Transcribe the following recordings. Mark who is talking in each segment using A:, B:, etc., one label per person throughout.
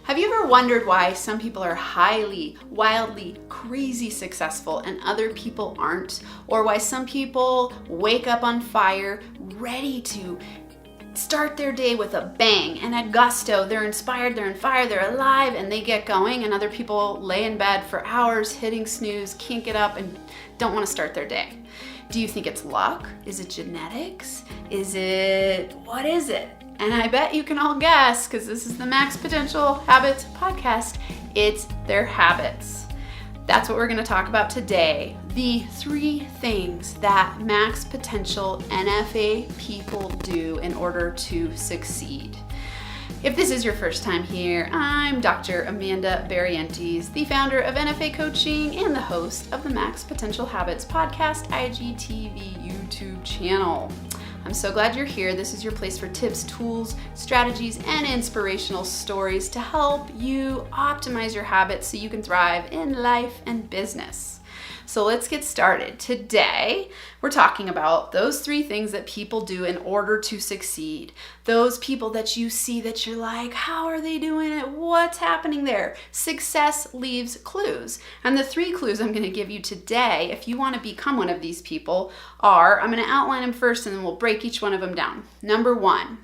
A: Have you ever wondered why some people are highly, wildly, crazy successful and other people aren't? Or why some people wake up on fire, ready to start their day with a bang and a gusto? They're inspired, they're on fire, they're alive, and they get going, and other people lay in bed for hours, hitting snooze, can't get up, and don't want to start their day. Do you think it's luck? Is it genetics? What is it? And I bet you can all guess, because this is the Max Potential Habits podcast, it's their habits. That's what we're going to talk about today. The 3 things that max potential NFA people do in order to succeed. If this is your first time here, I'm Dr. Amanda Barrientez, the founder of NFA Coaching and the host of the Max Potential Habits podcast, IGTV YouTube channel. I'm so glad you're here. This is your place for tips, tools, strategies, and inspirational stories to help you optimize your habits so you can thrive in life and business. So let's get started. Today, we're talking about those 3 things that people do in order to succeed. Those people that you see that you're like, how are they doing it? What's happening there? Success leaves clues. And the 3 clues I'm going to give you today, if you want to become one of these people, are, I'm going to outline them first and then we'll break each one of them down. Number 1,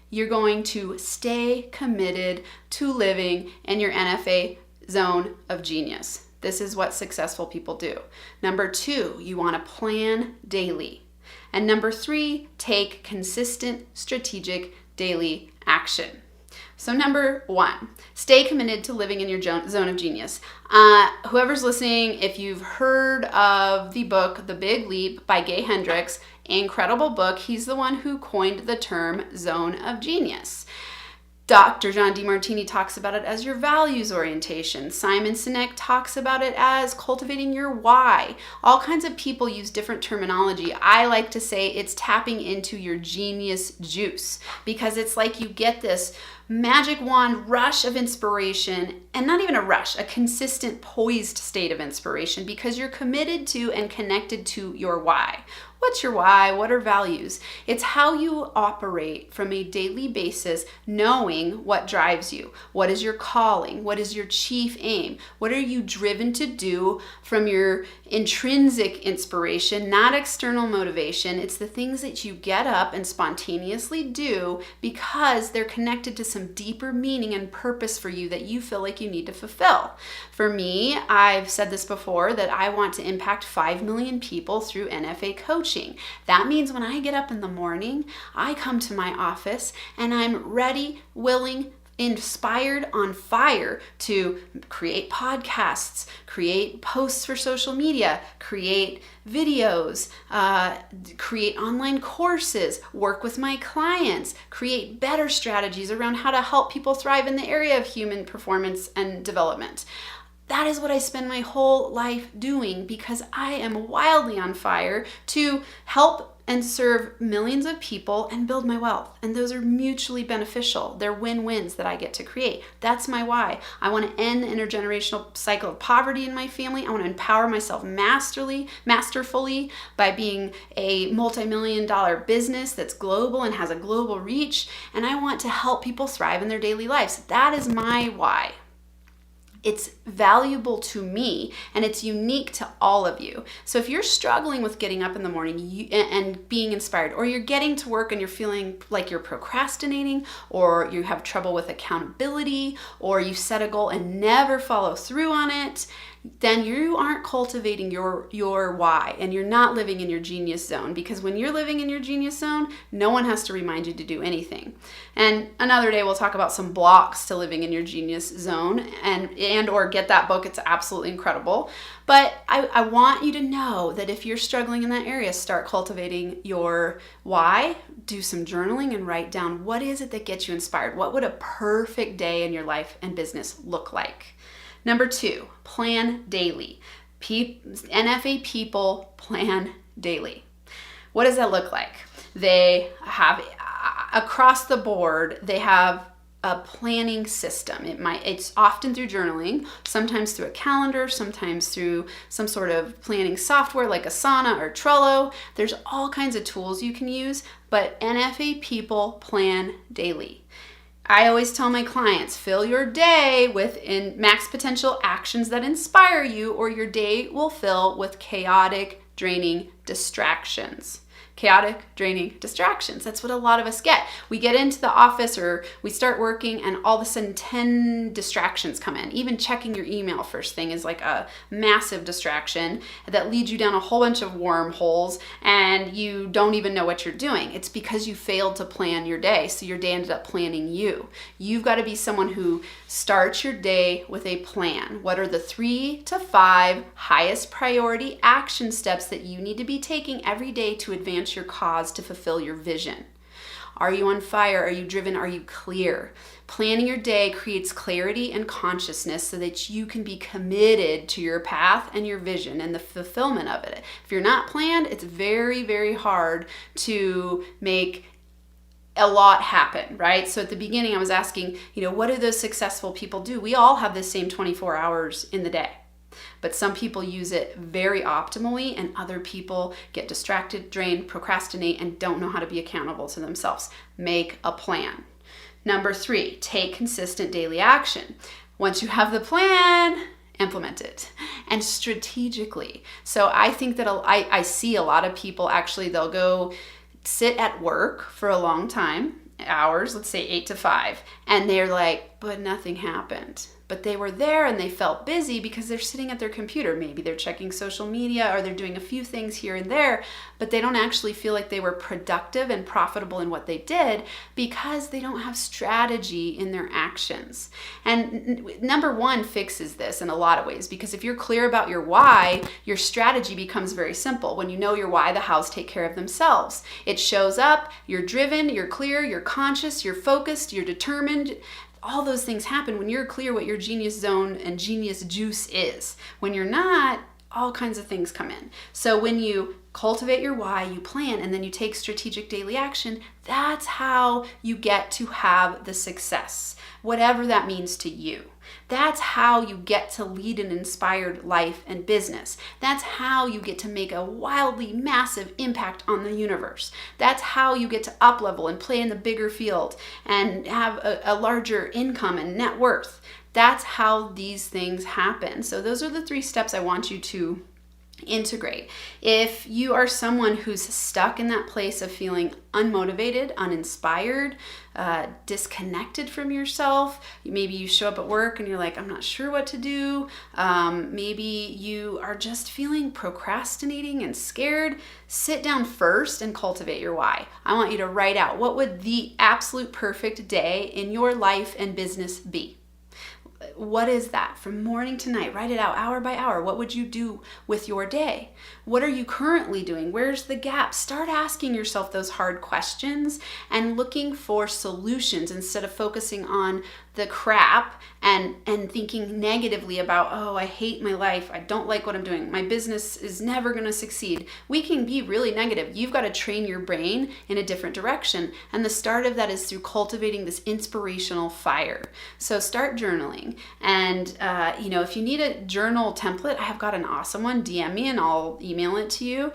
A: you're going to stay committed to living in your NFA zone of genius. This is what successful people do. Number 2, you want to plan daily. And number 3, take consistent, strategic daily action. So number 1, stay committed to living in your zone of genius. Whoever's listening, if you've heard of the book, The Big Leap by Gay Hendricks, incredible book. He's the one who coined the term zone of genius. Dr. John Demartini talks about it as your values orientation. Simon Sinek talks about it as cultivating your why. All kinds of people use different terminology. I like to say it's tapping into your genius juice, because it's like you get this magic wand rush of inspiration, and not even a rush, a consistent poised state of inspiration, because you're committed to and connected to your why. What's your why? What are values? It's how you operate from a daily basis, knowing what drives you. What is your calling? What is your chief aim? What are you driven to do from your intrinsic inspiration, not external motivation? It's the things that you get up and spontaneously do because they're connected to some deeper meaning and purpose for you that you feel like you need to fulfill. For me, I've said this before, that I want to impact 5 million people through NFA coaching. That means when I get up in the morning, I come to my office and I'm ready, willing, inspired, on fire to create podcasts, create posts for social media, create videos, create online courses, work with my clients, create better strategies around how to help people thrive in the area of human performance and development. That is what I spend my whole life doing, because I am wildly on fire to help and serve millions of people and build my wealth. And those are mutually beneficial. They're win-wins that I get to create. That's my why. I want to end the intergenerational cycle of poverty in my family. I want to empower myself masterfully by being a multi-million-dollar business that's global and has a global reach. And I want to help people thrive in their daily lives. That is my why. It's valuable to me, and it's unique to all of you. So if you're struggling with getting up in the morning and being inspired, or you're getting to work and you're feeling like you're procrastinating, or you have trouble with accountability, or you set a goal and never follow through on it, then you aren't cultivating your why, and you're not living in your genius zone, because when you're living in your genius zone, no one has to remind you to do anything. And another day we'll talk about some blocks to living in your genius zone and or get that book. It's absolutely incredible. But I want you to know that if you're struggling in that area, start cultivating your why, do some journaling and write down what is it that gets you inspired. What would a perfect day in your life and business look like? Number 2, plan daily. NFA people plan daily. What does that look like? They have, across the board, they have a planning system. It's often through journaling, sometimes through a calendar, sometimes through some sort of planning software like Asana or Trello. There's all kinds of tools you can use, but NFA people plan daily. I always tell my clients, fill your day with max potential actions that inspire you, or your day will fill with chaotic, draining distractions. Chaotic, draining distractions. That's what a lot of us get. We get into the office or we start working and all of a sudden 10 distractions come in. Even checking your email first thing is like a massive distraction that leads you down a whole bunch of wormholes and you don't even know what you're doing. It's because you failed to plan your day. So your day ended up planning you. You've got to be someone who starts your day with a plan. What are the 3 to 5 highest priority action steps that you need to be taking every day to advance your cause, to fulfill your vision? Are you on fire? Are you driven? Are you clear? Planning your day creates clarity and consciousness so that you can be committed to your path and your vision and the fulfillment of it. If you're not planned, it's very, very hard to make a lot happen, right? So at the beginning, I was asking, what do those successful people do? We all have the same 24 hours in the day. But some people use it very optimally and other people get distracted, drained, procrastinate, and don't know how to be accountable to themselves. Make a plan. Number 3, take consistent daily action. Once you have the plan, implement it, and strategically. So I think that I see a lot of people actually, they'll go sit at work for a long time, hours, let's say 8 to 5, and they're like, but nothing happened. But they were there and they felt busy because they're sitting at their computer. Maybe they're checking social media or they're doing a few things here and there, but they don't actually feel like they were productive and profitable in what they did because they don't have strategy in their actions. And number 1 fixes this in a lot of ways, because if you're clear about your why, your strategy becomes very simple. When you know your why, the hows take care of themselves. It shows up, you're driven, you're clear, you're conscious, you're focused, you're determined. All those things happen when you're clear what your genius zone and genius juice is. When you're not, all kinds of things come in. So when you cultivate your why, you plan, and then you take strategic daily action, that's how you get to have the success, whatever that means to you. That's how you get to lead an inspired life and business. That's how you get to make a wildly massive impact on the universe. That's how you get to uplevel and play in the bigger field and have a larger income and net worth. That's how these things happen. So those are the 3 steps I want you to integrate. If you are someone who's stuck in that place of feeling unmotivated, uninspired, disconnected from yourself, maybe you show up at work and you're like, I'm not sure what to do. Maybe you are just feeling procrastinating and scared. Sit down first and cultivate your why. I want you to write out, what would the absolute perfect day in your life and business be? What is that from morning to night? Write it out hour by hour. What would you do with your day? What are you currently doing? Where's the gap? Start asking yourself those hard questions and looking for solutions instead of focusing on the crap and thinking negatively about, oh, I hate my life. I don't like what I'm doing. My business is never going to succeed. We can be really negative. You've got to train your brain in a different direction. And the start of that is through cultivating this inspirational fire. So start journaling. And, if you need a journal template, I have got an awesome one. DM me and I'll email it to you.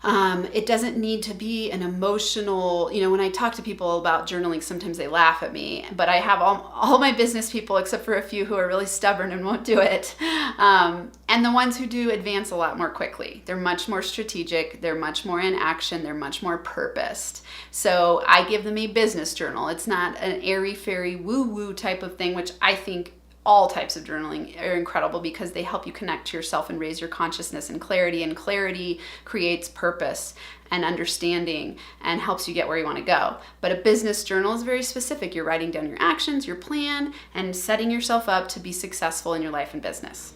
A: It doesn't need to be an emotional, when I talk to people about journaling, sometimes they laugh at me, but I have all my business people, except for a few who are really stubborn and won't do it. And the ones who do advance a lot more quickly. They're much more strategic. They're much more in action. They're much more purposed. So I give them a business journal. It's not an airy-fairy woo-woo type of thing, which I think all types of journaling are incredible because they help you connect to yourself and raise your consciousness and clarity creates purpose and understanding and helps you get where you want to go. But a business journal is very specific. You're writing down your actions, your plan, and setting yourself up to be successful in your life and business.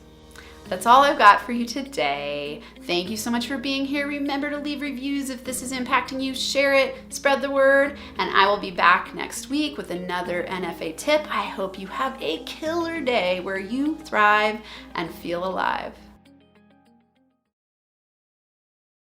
A: That's all I've got for you today. Thank you so much for being here. Remember to leave reviews if this is impacting you. Share it, spread the word, and I will be back next week with another NFA tip. I hope you have a killer day where you thrive and feel alive.